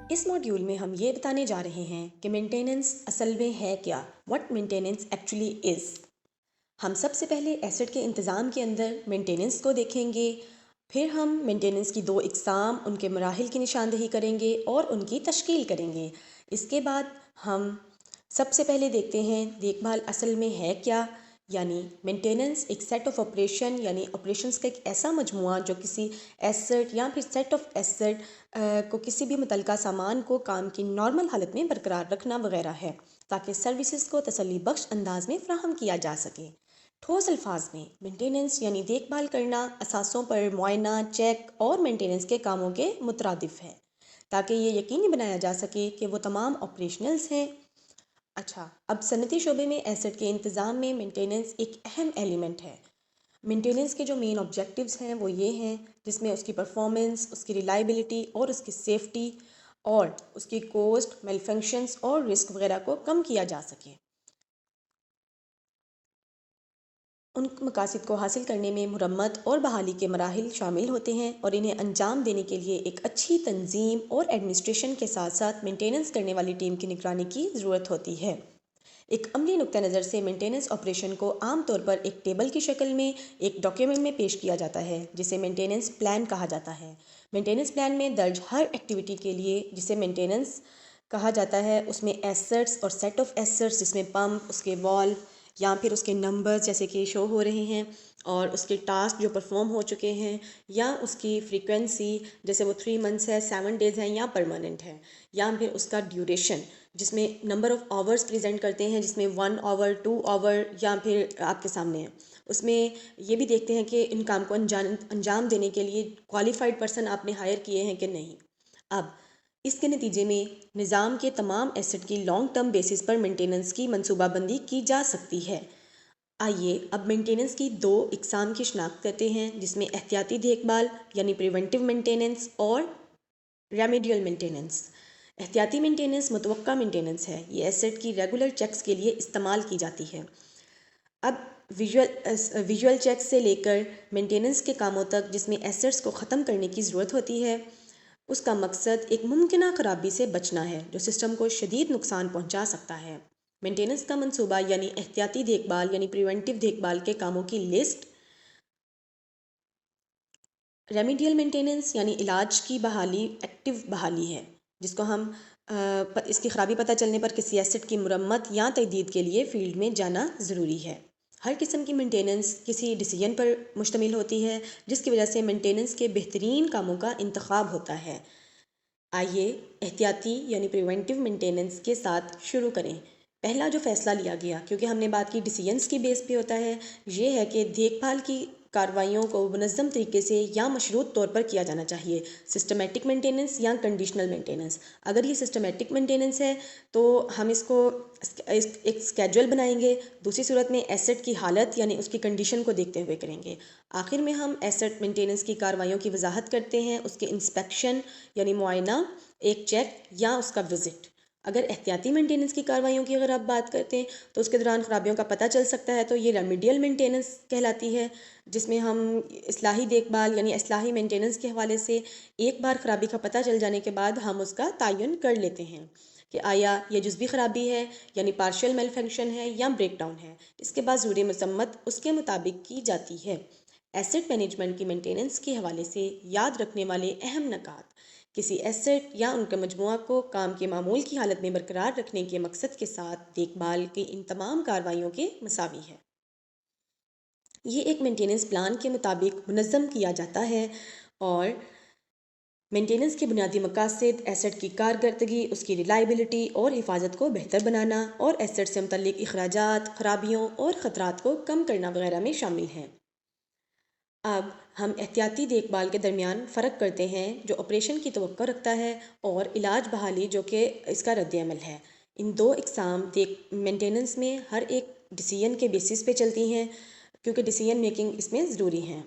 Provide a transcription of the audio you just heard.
اس module میں ہم یہ بتانے جا رہے ہیں کہ مینٹیننس اصل میں ہے کیا، واٹ مینٹیننس ایکچولی از۔ ہم سب سے پہلے ایسٹ کے انتظام کے اندر مینٹیننس کو دیکھیں گے، پھر ہم مینٹیننس کی دو اقسام، ان کے مراحل کی نشاندہی کریں گے اور ان کی تشکیل کریں گے۔ اس کے بعد ہم سب سے پہلے دیکھتے ہیں دیکھ بھال اصل میں ہے کیا، یعنی مینٹیننس ایک سیٹ آف آپریشن، یعنی آپریشنس کا ایک ایسا مجموعہ جو کسی ایسٹ یا پھر سیٹ آف ایسٹ کو کسی بھی متعلقہ سامان کو کام کی نارمل حالت میں برقرار رکھنا وغیرہ ہے، تاکہ سروسز کو تسلی بخش انداز میں فراہم کیا جا سکے۔ ٹھوس الفاظ میں مینٹیننس یعنی دیکھ بھال کرنا، اثاثوں پر معائنہ، چیک اور مینٹیننس کے کاموں کے مترادف ہے، تاکہ یہ یقینی بنایا جا سکے کہ وہ تمام آپریشنلز ہیں۔ اچھا، اب صنعتی شعبے میں ایسٹ کے انتظام میں مینٹیننس ایک اہم ایلیمنٹ ہے۔ مینٹیننس کے جو مین آبجیکٹیوز ہیں وہ یہ ہیں، جس میں اس کی پرفارمنس، اس کی ریلائبلٹی اور اس کی سیفٹی اور اس کی کوسٹ، میل فنکشنز اور رسک وغیرہ کو کم کیا جا سکے۔ ان مقاصد کو حاصل کرنے میں مرمت اور بحالی کے مراحل شامل ہوتے ہیں، اور انہیں انجام دینے کے لیے ایک اچھی تنظیم اور ایڈمنسٹریشن کے ساتھ ساتھ مینٹیننس کرنے والی ٹیم کی نگرانی کی ضرورت ہوتی ہے۔ ایک عملی نقطہ نظر سے مینٹیننس آپریشن کو عام طور پر ایک ٹیبل کی شکل میں ایک ڈاکیومنٹ میں پیش کیا جاتا ہے، جسے مینٹیننس پلان کہا جاتا ہے۔ مینٹیننس پلان میں درج ہر ایکٹیویٹی کے لیے جسے مینٹیننس کہا جاتا ہے، اس میں ایسٹس اور سیٹ آف ایسٹس، جس میں پمپ، اس کے والو یا پھر اس کے نمبرز جیسے کہ شو ہو رہے ہیں، اور اس کے ٹاسک جو پرفارم ہو چکے ہیں، یا اس کی فریکوینسی جیسے وہ 3 منتھس ہے، 7 ڈیز ہے یا پرماننٹ ہے، یا پھر اس کا ڈیوریشن جس میں نمبر آف آورز پریزنٹ کرتے ہیں، جس میں 1 آور، 2 آور یا پھر آپ کے سامنے ہے۔ اس میں یہ بھی دیکھتے ہیں کہ ان کام کو انجام دینے کے لیے کوالیفائڈ پرسن آپ نے ہائر کیے ہیں کہ نہیں۔ اب اس کے نتیجے میں نظام کے تمام ایسٹ کی لانگ ٹرم بیسس پر مینٹیننس کی منصوبہ بندی کی جا سکتی ہے۔ آئیے اب مینٹیننس کی دو اقسام کی شناخت کرتے ہیں، جس میں احتیاطی دیکھ بھال یعنی پریونٹیو مینٹیننس اور ریمیڈیل مینٹیننس۔ احتیاطی مینٹیننس متوقع مینٹیننس ہے، یہ ایسٹ کی ریگولر چیکس کے لیے استعمال کی جاتی ہے۔ اب ویژول چیکس سے لے کر مینٹیننس کے کاموں تک جس میں ایسٹس کو ختم کرنے کی ضرورت ہوتی ہے، اس کا مقصد ایک ممکنہ خرابی سے بچنا ہے جو سسٹم کو شدید نقصان پہنچا سکتا ہے۔ مینٹیننس کا منصوبہ یعنی احتیاطی دیکھ بھال یعنی پریونٹیو دیکھ بھال کے کاموں کی لسٹ۔ ریمیڈیل مینٹیننس یعنی علاج کی بحالی ایکٹیو بحالی ہے، جس کو ہم اس کی خرابی پتہ چلنے پر کسی ایسٹ کی مرمت یا تجدید کے لیے فیلڈ میں جانا ضروری ہے۔ ہر قسم کی مینٹیننس کسی ڈیسیجن پر مشتمل ہوتی ہے، جس کی وجہ سے مینٹیننس کے بہترین کاموں کا انتخاب ہوتا ہے۔ آئیے احتیاطی یعنی پریونٹیو مینٹیننس کے ساتھ شروع کریں۔ پہلا جو فیصلہ لیا گیا، کیونکہ ہم نے بات کی ڈیسیجنس کی بیس پہ ہوتا ہے، یہ ہے کہ دیکھ بھال کی کارروائیوں کو منظم طریقے سے یا مشروط طور پر کیا جانا چاہیے، سسٹمیٹک مینٹیننس یا کنڈیشنل مینٹیننس۔ اگر یہ سسٹمیٹک مینٹیننس ہے تو ہم اس کو ایک اسکیجول بنائیں گے، دوسری صورت میں ایسٹ کی حالت یعنی اس کی کنڈیشن کو دیکھتے ہوئے کریں گے، آخر میں ہم ایسٹ مینٹیننس کی کارروائیوں کی وضاحت کرتے ہیں، اس کے انسپیکشن یعنی معائنہ، ایک چیک یا اس کا وزٹ۔ اگر احتیاطی مینٹیننس کی کارروائیوں کی اگر آپ بات کرتے ہیں تو اس کے دوران خرابیوں کا پتہ چل سکتا ہے، تو یہ ریمیڈیل مینٹیننس کہلاتی ہے، جس میں ہم اصلاحی دیکھ بھال یعنی اصلاحی مینٹیننس کے حوالے سے ایک بار خرابی کا پتہ چل جانے کے بعد ہم اس کا تعین کر لیتے ہیں کہ آیا یہ جزوی خرابی ہے یعنی پارشل میل فنکشن ہے یا بریک ڈاؤن ہے۔ اس کے بعد ضروری مذمت اس کے مطابق کی جاتی ہے۔ ایسٹ مینجمنٹ کی مینٹیننس کے حوالے سے یاد رکھنے والے اہم نکات: کسی ایسٹ یا ان کے مجموعہ کو کام کے معمول کی حالت میں برقرار رکھنے کے مقصد کے ساتھ دیکھ بھال کی ان تمام کارروائیوں کے مساوی ہے۔ یہ ایک مینٹیننس پلان کے مطابق منظم کیا جاتا ہے، اور مینٹیننس کے بنیادی مقاصد ایسٹ کی کارکردگی، اس کی ریلائبلٹی اور حفاظت کو بہتر بنانا، اور ایسٹ سے متعلق اخراجات، خرابیوں اور خطرات کو کم کرنا وغیرہ میں شامل ہیں۔ اب ہم احتیاطی دیکھ بھال کے درمیان فرق کرتے ہیں، جو آپریشن کی توقع رکھتا ہے، اور علاج بحالی جو کہ اس کا رد عمل ہے۔ ان دو اقسام مینٹیننس میں ہر ایک ڈیسیجن کے بیسس پہ چلتی ہیں، کیونکہ ڈیسیجن میکنگ اس میں ضروری ہیں۔